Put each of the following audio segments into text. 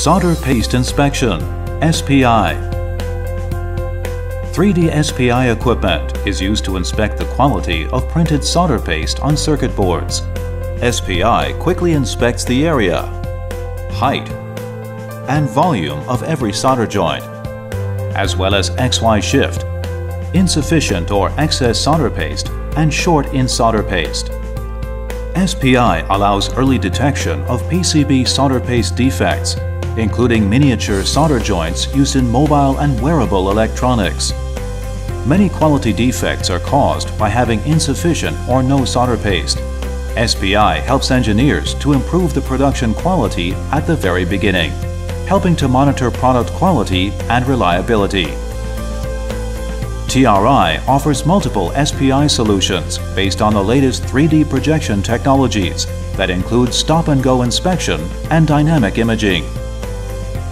Solder Paste Inspection, SPI. 3D SPI equipment is used to inspect the quality of printed solder paste on circuit boards. SPI quickly inspects the area, height, and volume of every solder joint, as well as XY shift, insufficient or excess solder paste, and short in solder paste. SPI allows early detection of PCB solder paste defects, including miniature solder joints used in mobile and wearable electronics. Many quality defects are caused by having insufficient or no solder paste. SPI helps engineers to improve the production quality at the very beginning, helping to monitor product quality and reliability. TRI offers multiple SPI solutions based on the latest 3D projection technologies that include stop-and-go inspection and dynamic imaging.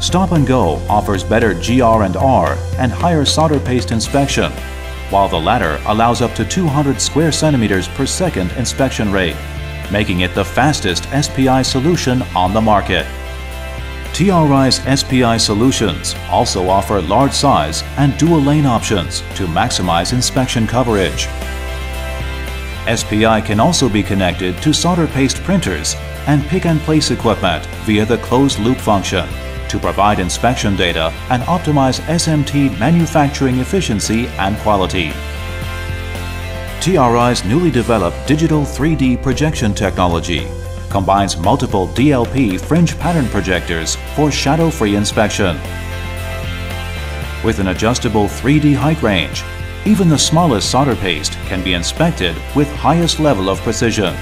Stop-and-go offers better GR&R and higher solder paste inspection, while the latter allows up to 200 square centimeters per second inspection rate, making it the fastest SPI solution on the market. TRI's SPI solutions also offer large size and dual lane options to maximize inspection coverage. SPI can also be connected to solder paste printers and pick-and-place equipment via the closed-loop function to provide inspection data and optimize SMT manufacturing efficiency and quality. TRI's newly developed digital 3D projection technology combines multiple DLP fringe pattern projectors for shadow-free inspection. With an adjustable 3D height range, even the smallest solder paste can be inspected with highest level of precision.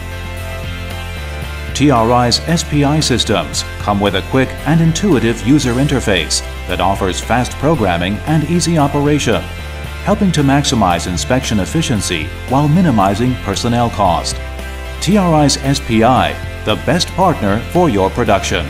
TRI's SPI systems come with a quick and intuitive user interface that offers fast programming and easy operation, helping to maximize inspection efficiency while minimizing personnel cost. TRI's SPI, the best partner for your production.